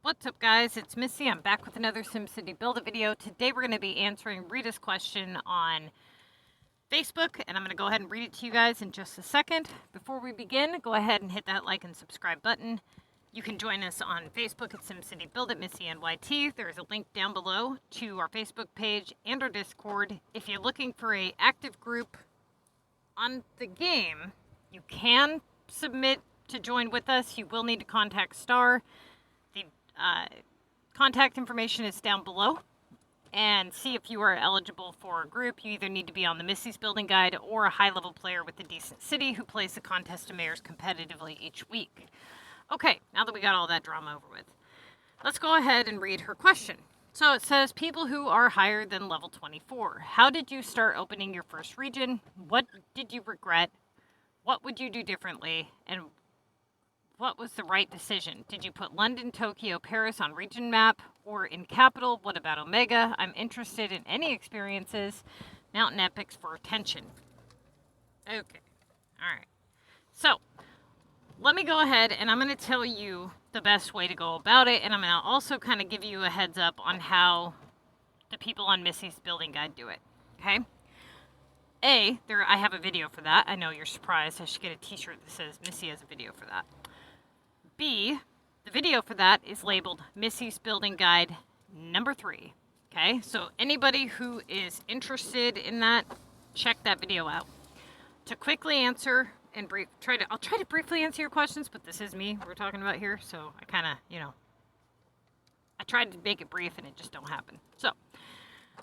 What's up, guys? It's Missy. I'm back with another SimCity Build It video. Today we're going to be answering Rita's question on Facebook, and I'm going to go ahead and read it to you guys in just a second. Before we begin, go ahead and hit that like and subscribe button. You can join us on Facebook at SimCity Build It, MissyAnne. There is a link down below to our Facebook page and our Discord. If you're looking for an active group on the game, you can submit to join with us. You will need to contact Star. The contact information is down below, and see if you are eligible for a group. You either need to be on the Missy's Building Guide or a high-level player with a decent city who plays the contest of mayors competitively each week. Okay, now that we got all that drama over with, let's go ahead and read her question. So it says, people who are higher than level 24. How did you start opening your first region? What did you regret? What would you do differently? And what was the right decision? Did you put London, Tokyo, Paris on region map or in capital? What about Omega? I'm interested in any experiences. Mountain epics for attention. Okay. All right. So let me go ahead and I'm going to tell you the best way to go about it. And I'm going to also kind of give you a heads up on how the people on Missy's Building Guide do it. Okay. I have a video for that. I know you're surprised. I should get a t-shirt that says Missy has a video for that. B, the video for that is labeled Missy's Building Guide number 3. Okay, so anybody who is interested in that, check that video out. To quickly answer and I'll try to briefly answer your questions, but this is me we're talking about here, so I kind of, I tried to make it brief and it just don't happen. So,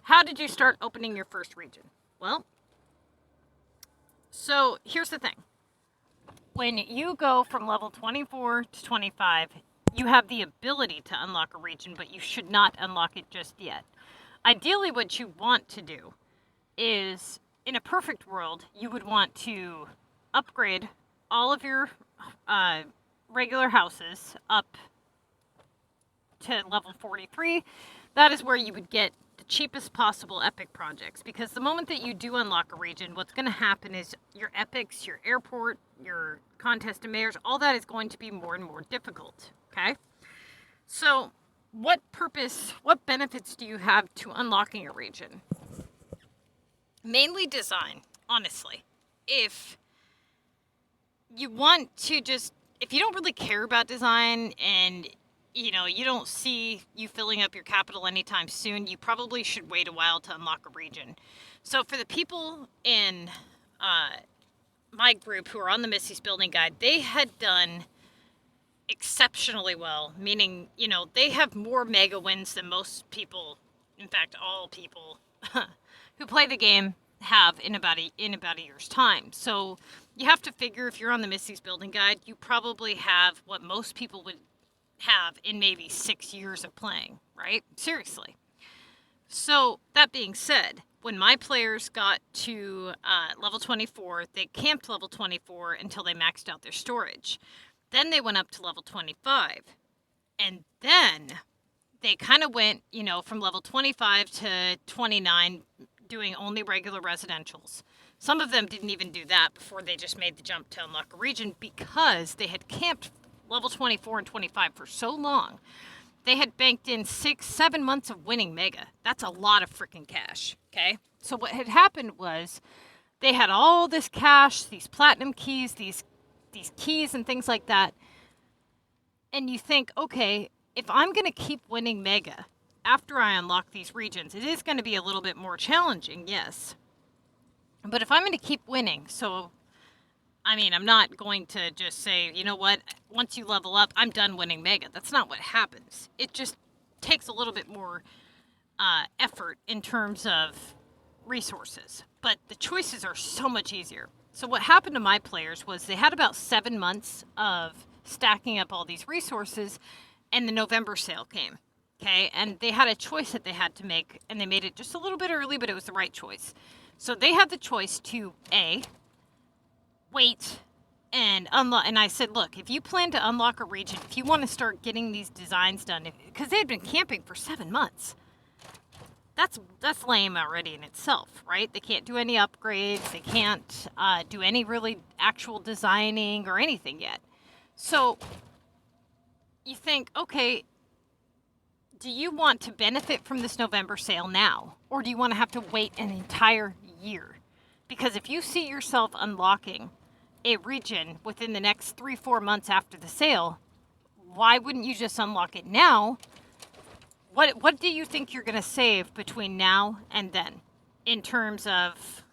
how did you start opening your first region? Well, so here's the thing. When you go from level 24 to 25, you have the ability to unlock a region, but you should not unlock it just yet. Ideally, what you want to do is, in a perfect world, you would want to upgrade all of your regular houses up to level 43. That is where you would get the cheapest possible epic projects, because the moment that you do unlock a region, what's going to happen is your epics, your airport, your contest of mayors, all that is going to be more and more difficult. Okay, so what benefits do you have to unlocking a region? Mainly design, honestly. If you want to if you don't really care about design and you don't see you filling up your capital anytime soon, you probably should wait a while to unlock a region. So for the people in my group who are on the Missy's Building Guide, they had done exceptionally well, meaning, they have more mega wins than most people, in fact, all people who play the game have in about a year's time. So you have to figure, if you're on the Missy's Building Guide, you probably have what most people would have in maybe 6 years of playing, right? Seriously. So that being said, when my players got to level 24, they camped level 24 until they maxed out their storage. Then they went up to level 25. And then they kind of went, from level 25 to 29, doing only regular residentials. Some of them didn't even do that before they just made the jump to unlock a region, because they had camped level 24 and 25 for so long. They had banked in 6-7 months of winning mega. That's a lot of freaking cash. Okay, so what had happened was they had all this cash, these platinum keys, these keys and things like that. And you think, okay, if I'm going to keep winning mega after I unlock these regions, it is going to be a little bit more challenging, yes. But if I'm going to keep winning, I'm not going to just say, you know what, once you level up, I'm done winning mega. That's not what happens. It just takes a little bit more effort in terms of resources. But the choices are so much easier. So what happened to my players was they had about 7 months of stacking up all these resources, and the November sale came. Okay, and they had a choice that they had to make, and they made it just a little bit early, but it was the right choice. So they had the choice to wait and unlock. And I said, look, if you plan to unlock a region, if you want to start getting these designs done, because they had been camping for 7 months, that's lame already in itself, right? They can't do any upgrades. They can't do any really actual designing or anything yet. So you think, okay, do you want to benefit from this November sale now, or do you want to have to wait an entire year? Because if you see yourself unlocking a region within the next 3-4 months after the sale, why wouldn't you just unlock it now? What do you think you're going to save between now and then in terms of,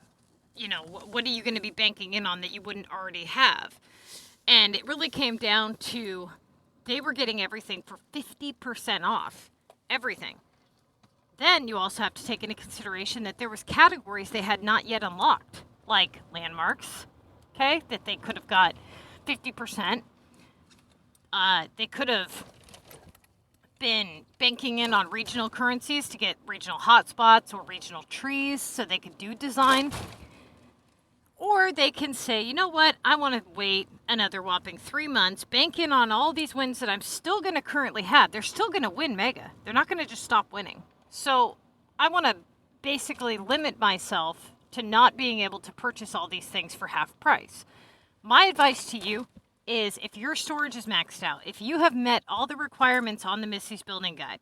you know, what are you going to be banking in on that you wouldn't already have? And it really came down to they were getting everything for 50% off. Everything. Then you also have to take into consideration that there was categories they had not yet unlocked, like landmarks, okay, that they could have got 50%. They could have been banking in on regional currencies to get regional hotspots or regional trees so they could do design. Or they can say, you know what, I want to wait another whopping 3 months, bank in on all these wins that I'm still going to currently have. They're still going to win Mega. They're not going to just stop winning. So I want to basically limit myself to not being able to purchase all these things for half price. My advice to you is if your storage is maxed out, if you have met all the requirements on the Missy's Building Guide,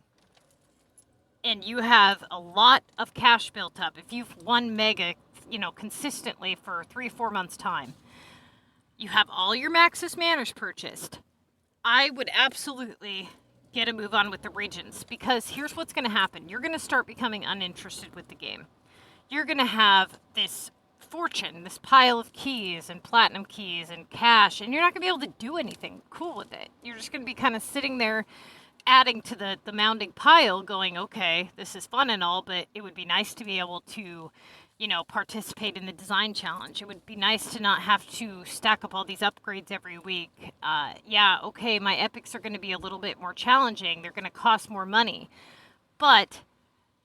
and you have a lot of cash built up, if you've won Mega, you know, consistently for 3-4 months time, you have all your Maxis Manors purchased, I would absolutely get a move on with the regions, because here's what's going to happen. You're going to start becoming uninterested with the game. You're going to have this fortune, this pile of keys and platinum keys and cash, and you're not going to be able to do anything cool with it. You're just going to be kind of sitting there adding to the mounding pile going, okay, this is fun and all, but it would be nice to be able to, you know, participate in the design challenge. It would be nice to not have to stack up all these upgrades every week. Yeah, okay, my epics are going to be a little bit more challenging. They're going to cost more money, but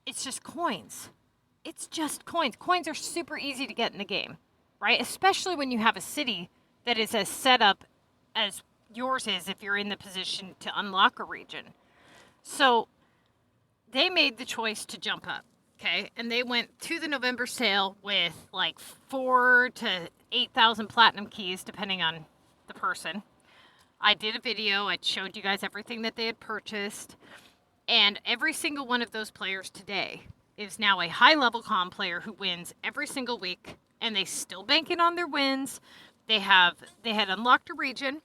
it's just coins. It's just coins. Coins are super easy to get in the game, right? Especially when you have a city that is as set up as yours is if you're in the position to unlock a region. So they made the choice to jump up, okay? And they went to the November sale with like 4,000 to 8,000 platinum keys, depending on the person. I did a video. I showed you guys everything that they had purchased. And every single one of those players today is now a high-level comm player who wins every single week, and they still banking on their wins. They had unlocked a region.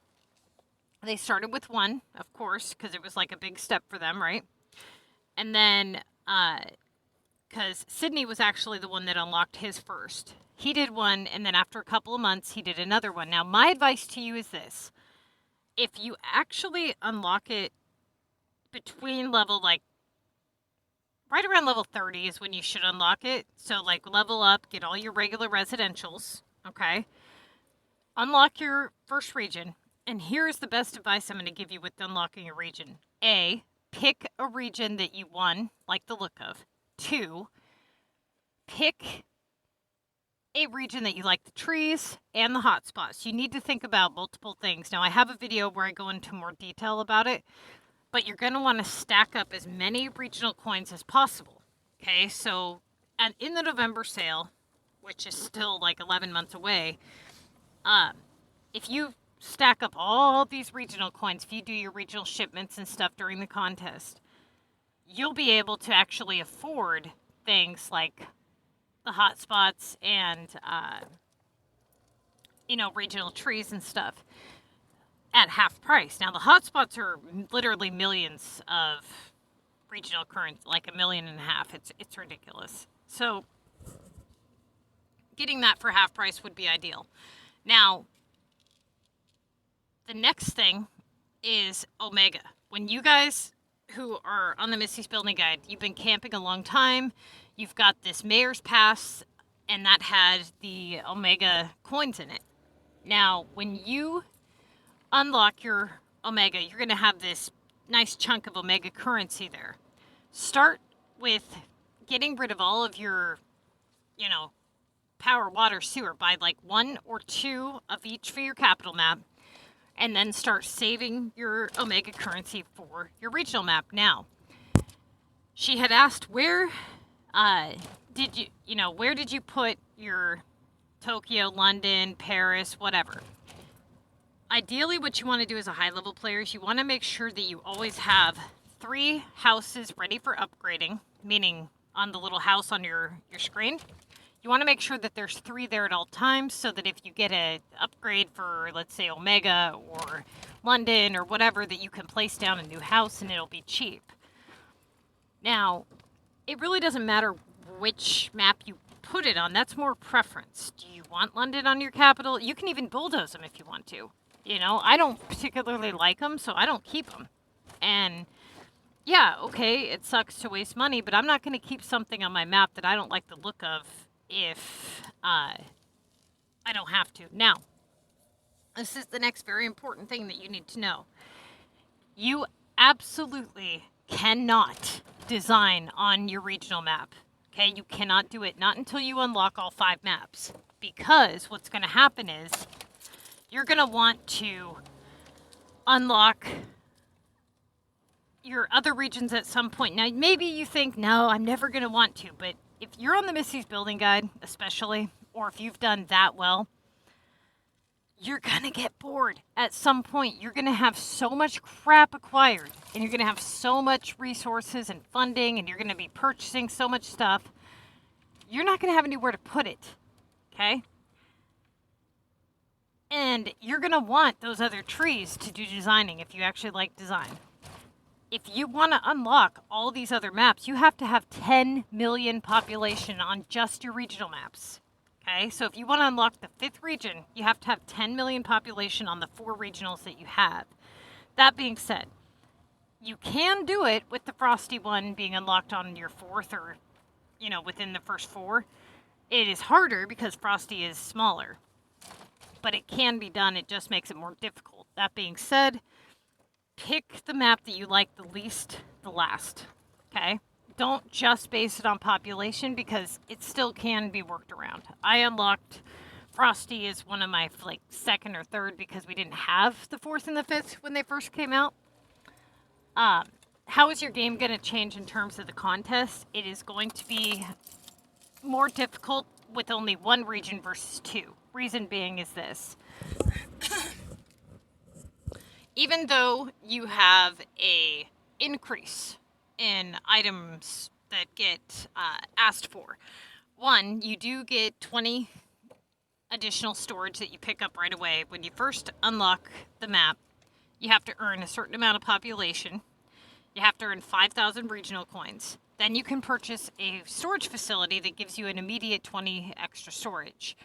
They started with one, of course, because it was like a big step for them, right? And then, because Sydney was actually the one that unlocked his first. He did one, and then after a couple of months, he did another one. Now, my advice to you is this. If you actually unlock it between level, like, right around level 30 is when you should unlock it. So, like, level up, get all your regular residentials, okay? Unlock your first region. And here's the best advice I'm going to give you with unlocking a region. A, pick a region that you won, like the look of. 2, pick a region that you like the trees and the hotspots. You need to think about multiple things. Now, I have a video where I go into more detail about it, but you're going to want to stack up as many regional coins as possible. Okay, so and in the November sale, which is still like 11 months away, if you stack up all these regional coins, if you do your regional shipments and stuff during the contest, you'll be able to actually afford things like the hotspots and, you know, regional trees and stuff at half price. Now, the hotspots are literally millions of regional currency, like 1.5 million. It's ridiculous. So getting that for half price would be ideal. Now, the next thing is Omega. When you guys who are on the Missy's Building Guide, you've been camping a long time, you've got this Mayor's Pass, and that had the Omega coins in it. Now, when you unlock your Omega, you're going to have this nice chunk of Omega currency there. Start with getting rid of all of your, you know, power, water, sewer. Buy like 1 or 2 of each for your capital map, and then start saving your Omega currency for your regional map. Now, she had asked where where did you put your Tokyo, London, Paris, whatever. Ideally, what you want to do as a high-level player is you want to make sure that you always have 3 houses ready for upgrading, meaning on the little house on your screen, you want to make sure that there's 3 there at all times so that if you get a upgrade for, let's say, Omega or London or whatever, that you can place down a new house and it'll be cheap. Now, it really doesn't matter which map you put it on. That's more preference. Do you want London on your capital? You can even bulldoze them if you want to. You know, I don't particularly like them, so I don't keep them. And yeah, okay, it sucks to waste money, but I'm not going to keep something on my map that I don't like the look of if I don't have to. Now, this is the next very important thing that you need to know. You absolutely cannot design on your regional map. Okay, you cannot do it, not until you unlock all 5 maps. Because what's going to happen is you're going to want to unlock your other regions at some point. Now, maybe you think, no, I'm never going to want to, but if you're on the Missy's Building Guide, especially, or if you've done that well, you're going to get bored at some point. You're going to have so much crap acquired, and you're going to have so much resources and funding, and you're going to be purchasing so much stuff. You're not going to have anywhere to put it, okay? And you're going to want those other trees to do designing if you actually like design. If you want to unlock all these other maps, you have to have 10 million population on just your regional maps. Okay, so if you want to unlock the 5th region, you have to have 10 million population on the 4 regionals that you have. That being said, you can do it with the Frosty one being unlocked on your 4th or, you know, within the first 4. It is harder because Frosty is smaller, but it can be done. It just makes it more difficult. That being said, pick the map that you like the least, the last, okay? Don't just base it on population because it still can be worked around. I unlocked Frosty as one of my, like, 2nd or 3rd because we didn't have the 4th and the 5th when they first came out. How is your game going to change in terms of the contest? It is going to be more difficult with only 1 region versus 2. Reason being is this. Even though you have a increase in items that get asked for, 1, you do get 20 additional storage that you pick up right away. When you first unlock the map, you have to earn a certain amount of population. You have to earn 5,000 regional coins. Then you can purchase a storage facility that gives you an immediate 20 extra storage.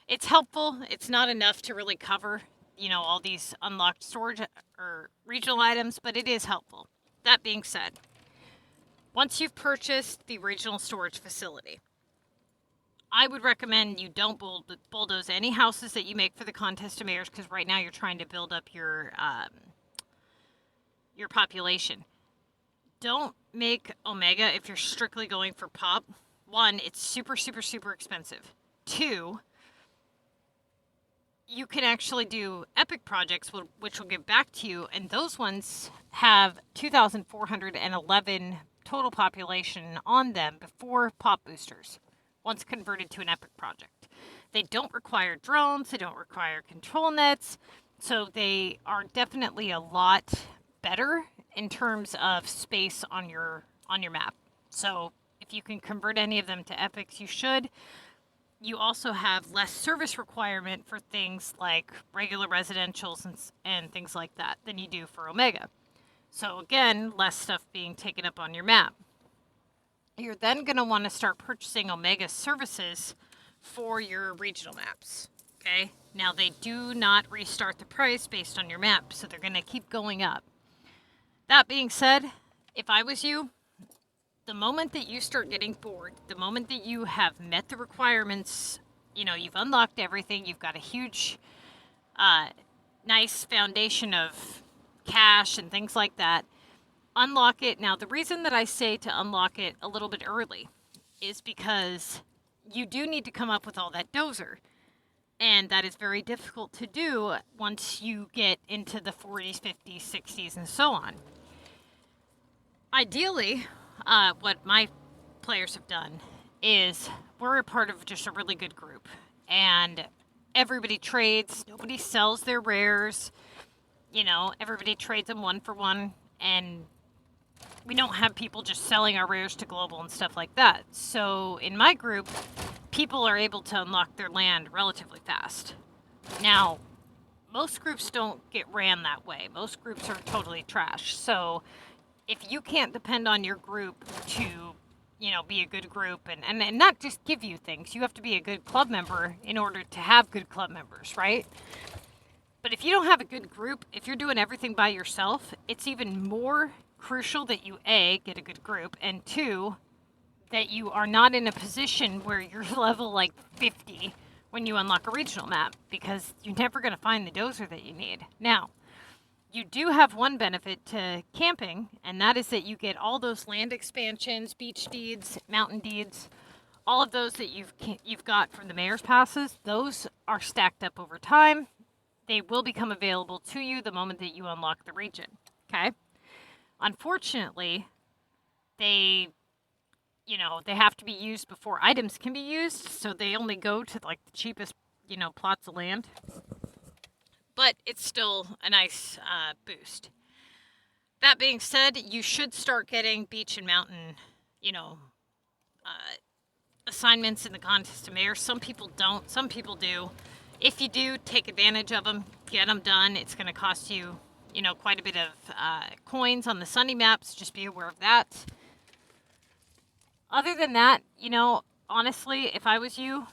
It's helpful. It's not enough to really cover, you know, all these unlocked storage or regional items, but it is helpful. That being said, once you've purchased the regional storage facility, I would recommend you don't bulldoze any houses that you make for the contest of mayors, because right now you're trying to build up your population. Don't make Omega if you're strictly going for pop. 1, it's super, super, super expensive. 2, you can actually do epic projects, which will give back to you, and those ones have 2,411 total population on them before pop boosters, once converted to an epic project. They don't require drones, they don't require control nets, so they are definitely a lot better in terms of space on your map. So if you can convert any of them to epics, you should. You also have less service requirement for things like regular residentials and things like that than you do for Omega. So again, less stuff being taken up on your map. You're then going to want to start purchasing Omega services for your regional maps. Okay? Now they do not restart the price based on your map, so they're going to keep going up. That being said, if I was you, the moment that you start getting bored, the moment that you have met the requirements, you know, you've unlocked everything, you've got a huge, nice foundation of cash and things like that, unlock it. Now, the reason that I say to unlock it a little bit early is because you do need to come up with all that dozer. And that is very difficult to do once you get into the 40s, 50s, 60s, and so on. Ideally, what my players have done is we're a part of just a really good group, and everybody trades, nobody sells their rares, you know, everybody trades them 1 for 1, and we don't have people just selling our rares to global and stuff like that. So in my group, people are able to unlock their land relatively fast. Now, most groups don't get ran that way. Most groups are totally trash. So if you can't depend on your group to, you know, be a good group and not just give you things, you have to be a good club member in order to have good club members, right? But if you don't have a good group, if you're doing everything by yourself, it's even more crucial that you, A, get a good group, and 2, that you are not in a position where you're level like 50 when you unlock a regional map, because you're never going to find the dozer that you need. Now, you do have one benefit to camping, and that is that you get all those land expansions, beach deeds, mountain deeds, all of those that you've got from the mayor's passes. Those are stacked up over time. They will become available to you the moment that you unlock the region, okay? Unfortunately, they have to be used before items can be used, so they only go to like the cheapest, plots of land. But it's still a nice boost. That being said, you should start getting beach and mountain, assignments in the contest of mayor. Some people don't, some people do. If you do, take advantage of them, get them done. It's going to cost you, quite a bit of coins on the Sunny maps. Just be aware of that. Other than that, honestly, if I was you,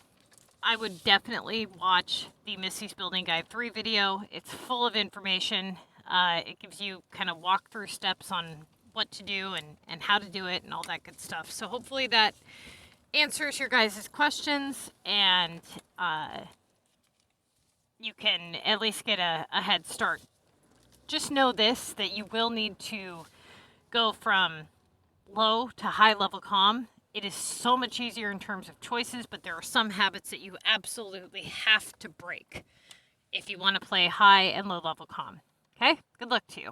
I would definitely watch the Missy's Building Guide 3 video. It's full of information. It gives you kind of walkthrough steps on what to do and how to do it and all that good stuff. So hopefully that answers your guys' questions, and you can at least get a head start. Just know this, that you will need to go from low to high level comm. It is so much easier in terms of choices, but there are some habits that you absolutely have to break if you want to play high and low level comm. Okay? Good luck to you.